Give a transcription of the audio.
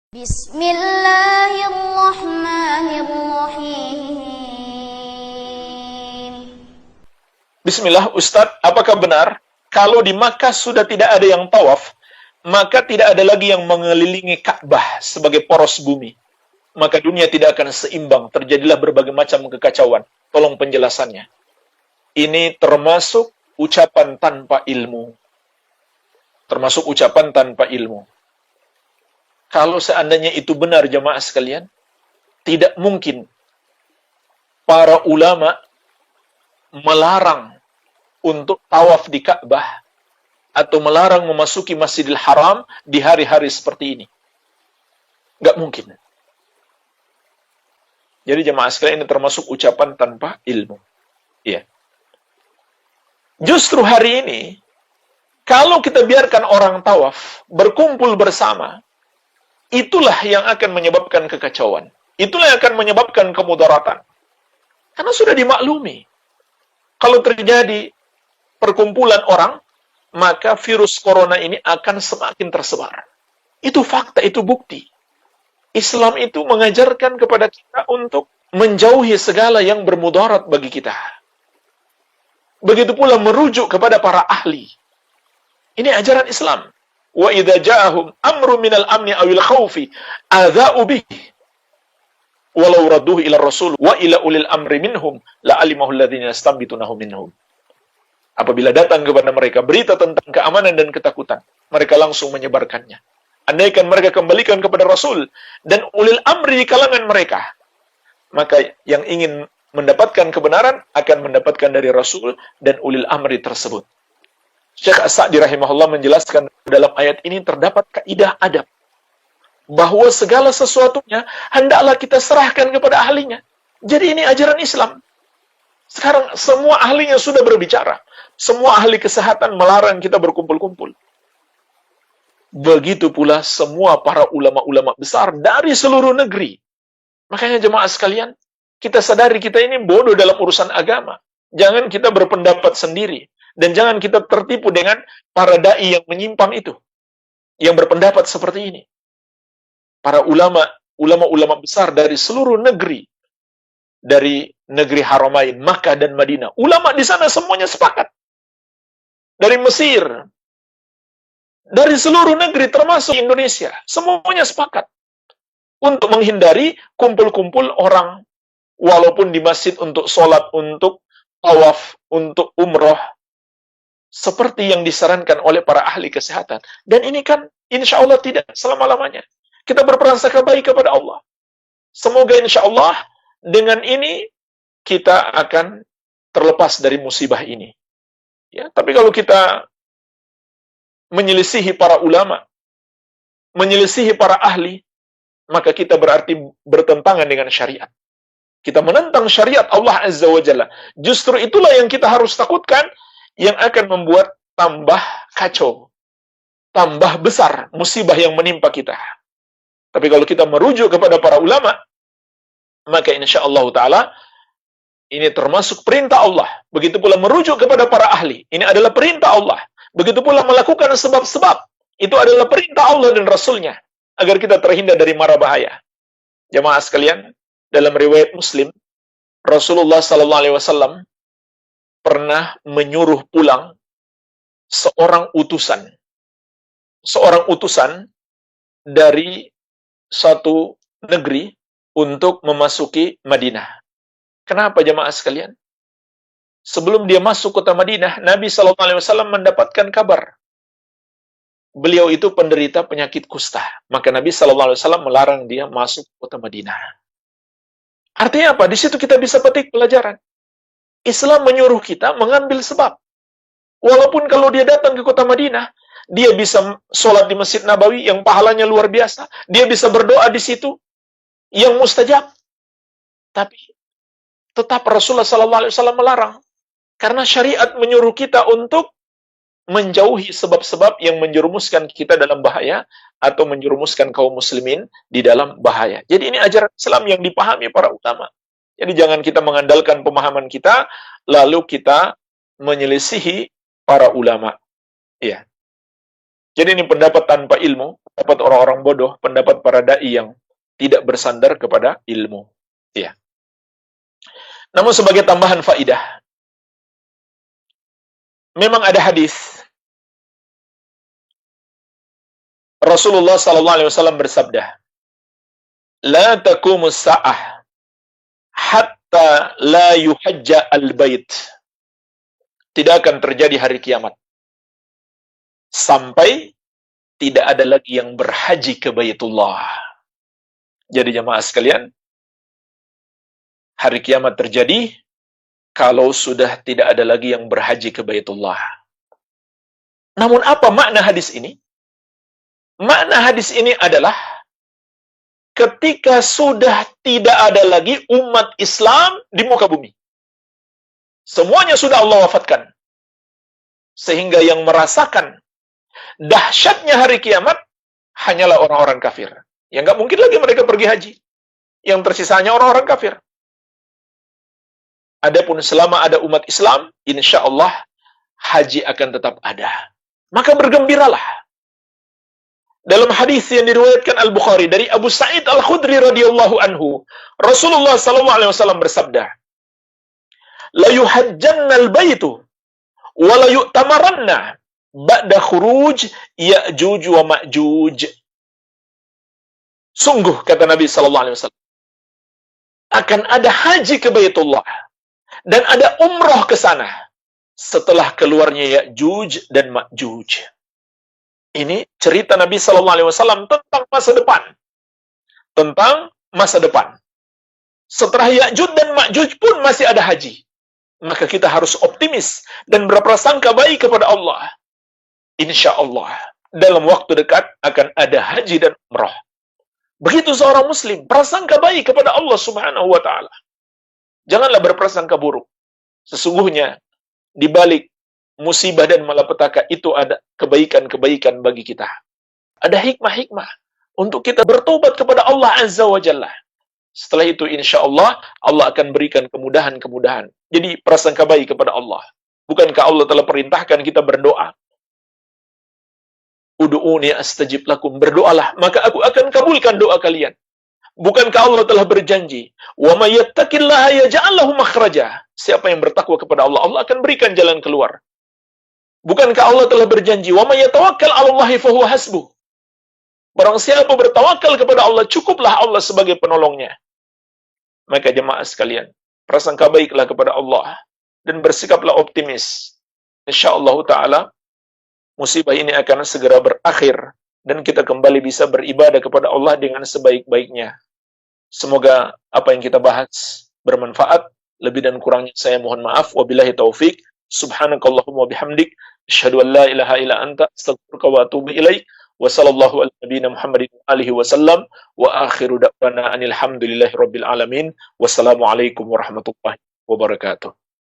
Bismillahirrahmanirrahim. Bismillah, Ustadz, apakah benar kalau di Makkah sudah tidak ada yang tawaf, maka tidak ada lagi yang mengelilingi Ka'bah sebagai poros bumi? Maka dunia tidak akan seimbang, terjadilah berbagai macam kekacauan. Tolong penjelasannya. Ini termasuk ucapan tanpa ilmu. Termasuk ucapan tanpa ilmu. Kalau seandainya itu benar, jemaah sekalian, tidak mungkin para ulama melarang untuk tawaf di Ka'bah atau melarang memasuki Masjidil Haram di hari-hari seperti ini. Nggak mungkin. Jadi jemaah sekalian, ini termasuk ucapan tanpa ilmu. Iya. Justru hari ini, kalau kita biarkan orang tawaf berkumpul bersama, itulah yang akan menyebabkan kekacauan. Itulah yang akan menyebabkan kemudaratan. Karena sudah dimaklumi. Kalau terjadi perkumpulan orang, maka virus corona ini akan semakin tersebar. Itu fakta, itu bukti. Islam itu mengajarkan kepada kita untuk menjauhi segala yang bermudarat bagi kita. Begitu pula merujuk kepada para ahli. Ini ajaran Islam. Wa idza ja'ahum amru minal amni awil khaufi adza'u bihi walau radduhu ila rasul wa ila ulil amri minhum la'alimahu alladhina yastanbitunahu minhum. Apabila datang kepada mereka berita tentang keamanan dan ketakutan, mereka langsung menyebarkannya. Andaikan mereka kembalikan kepada Rasul dan ulil amri di kalangan mereka, maka yang ingin mendapatkan kebenaran akan mendapatkan dari Rasul dan ulil amri tersebut. Syekh As-Sa'di rahimahullah menjelaskan dalam ayat ini terdapat kaidah adab bahwa segala sesuatunya hendaklah kita serahkan kepada ahlinya. Jadi ini ajaran Islam. Sekarang semua ahlinya sudah berbicara. Semua ahli kesehatan melarang kita berkumpul-kumpul. Begitu pula semua para ulama-ulama besar dari seluruh negeri. Makanya jemaah sekalian, kita sadari kita ini bodoh dalam urusan agama. Jangan kita berpendapat sendiri. Dan jangan kita tertipu dengan para da'i yang menyimpang itu. Yang berpendapat seperti ini. Para ulama besar dari seluruh negeri. Dari negeri Haramain, Makkah dan Madinah. Ulama di sana semuanya sepakat. Dari Mesir. Dari seluruh negeri termasuk Indonesia. Semuanya sepakat. Untuk menghindari kumpul-kumpul orang. Walaupun di masjid untuk sholat, untuk tawaf, untuk umroh. Seperti yang disarankan oleh para ahli kesehatan. Dan ini kan insya Allah tidak selama-lamanya. Kita berprasangka baik kepada Allah. Semoga insya Allah dengan ini kita akan terlepas dari musibah ini. Ya, tapi kalau kita menyelisihi para ulama, menyelisihi para ahli, maka kita berarti bertentangan dengan syariat. Kita menentang syariat Allah Azza wa Jalla. Justru itulah yang kita harus takutkan, yang akan membuat tambah kacau, tambah besar musibah yang menimpa kita. Tapi kalau kita merujuk kepada para ulama, maka insya Allah Ta'ala, ini termasuk perintah Allah. Begitu pula merujuk kepada para ahli, ini adalah perintah Allah. Begitu pula melakukan sebab-sebab, itu adalah perintah Allah dan Rasulnya, agar kita terhindar dari mara bahaya. Jemaah sekalian, dalam riwayat Muslim, Rasulullah SAW pernah menyuruh pulang seorang utusan dari satu negeri untuk memasuki Madinah. Kenapa jemaah sekalian? Sebelum dia masuk kota Madinah, Nabi SAW mendapatkan kabar. Beliau itu penderita penyakit kusta. Maka Nabi SAW melarang dia masuk kota Madinah. Artinya apa? Di situ kita bisa petik pelajaran. Islam menyuruh kita mengambil sebab. Walaupun kalau dia datang ke kota Madinah, dia bisa sholat di Masjid Nabawi yang pahalanya luar biasa. Dia bisa berdoa di situ yang mustajab. Tapi tetap Rasulullah SAW melarang. Karena syariat menyuruh kita untuk menjauhi sebab-sebab yang menjerumuskan kita dalam bahaya atau menjerumuskan kaum muslimin di dalam bahaya. Jadi ini ajaran Islam yang dipahami para ulama. Jadi jangan kita mengandalkan pemahaman kita, lalu kita menyelisihi para ulama. Ya. Jadi ini pendapat tanpa ilmu. pendapat orang-orang bodoh, pendapat para dai yang tidak bersandar kepada ilmu. Ya. Namun sebagai tambahan faidah, memang ada hadis Rasulullah SAW bersabda, "La taqumus sa'ah hatta la yuhajja al-bait." Tidak akan terjadi hari kiamat sampai tidak ada lagi yang berhaji ke Baitullah. Jadi jemaah sekalian, hari kiamat terjadi kalau sudah tidak ada lagi yang berhaji ke Baitullah. Namun apa makna hadis ini? Makna hadis ini adalah ketika sudah tidak ada lagi umat Islam di muka bumi. Semuanya sudah Allah wafatkan. Sehingga yang merasakan dahsyatnya hari kiamat hanyalah orang-orang kafir. Yang nggak mungkin lagi mereka pergi haji. Yang tersisanya orang-orang kafir. Adapun selama ada umat Islam, insya Allah haji akan tetap ada. Maka bergembiralah. Dalam hadis yang diriwayatkan Al-Bukhari dari Abu Sa'id Al-Khudri radhiyallahu anhu, Rasulullah SAW bersabda, "La yuhajjanna al-baitu wa la yu'tamaranna ba'da khuruj Ya'juj wa Ma'juj." Sungguh kata Nabi SAW, akan ada haji ke Baitullah dan ada umrah ke sana setelah keluarnya Ya'juj dan Ma'juj. Ini cerita Nabi SAW tentang masa depan. Tentang masa depan. Setelah Ya'juj dan Ma'juj pun masih ada haji. Maka kita harus optimis dan berprasangka baik kepada Allah. Insya Allah, dalam waktu dekat akan ada haji dan umrah. Begitu seorang muslim, prasangka baik kepada Allah Subhanahu wa Ta'ala. Janganlah berprasangka buruk. Sesungguhnya, di balik musibah dan malapetaka itu ada kebaikan-kebaikan bagi kita. Ada hikmah-hikmah untuk kita bertobat kepada Allah Azza wa Jalla. Setelah itu insya Allah, Allah akan berikan kemudahan-kemudahan. Jadi prasangka baik kepada Allah. Bukankah Allah telah perintahkan kita berdoa? Udu'uni astajib lakum. Berdoalah, maka aku akan kabulkan doa kalian. Bukankah Allah telah berjanji, "Wa may yattaqillaha yaj'al lahu makhraja." Siapa yang bertakwa kepada Allah, Allah akan berikan jalan keluar. Bukankah Allah telah berjanji, "Wa may yatawakkal 'ala Allahi fa huwa hasbuh." Barang siapa bertawakal kepada Allah, cukuplah Allah sebagai penolongnya. Maka jemaah sekalian, prasangka baiklah kepada Allah dan bersikaplah optimis. Insyaallah taala musibah ini akan segera berakhir dan kita kembali bisa beribadah kepada Allah dengan sebaik-baiknya. Semoga apa yang kita bahas bermanfaat. Lebih dan kurangnya saya mohon maaf. Wabillahi taufik. Subhanakallahumma bihamdik. Asyhadu an la ilaha illa anta. Astaghfiruka wa atubu ilaik. Wa sallallahu ala nabiyina Muhammadin alihi wasallam. Wa akhiru da'wana anil hamdulillahi rabbil alamin. Wassalamualaikum warahmatullahi wabarakatuh.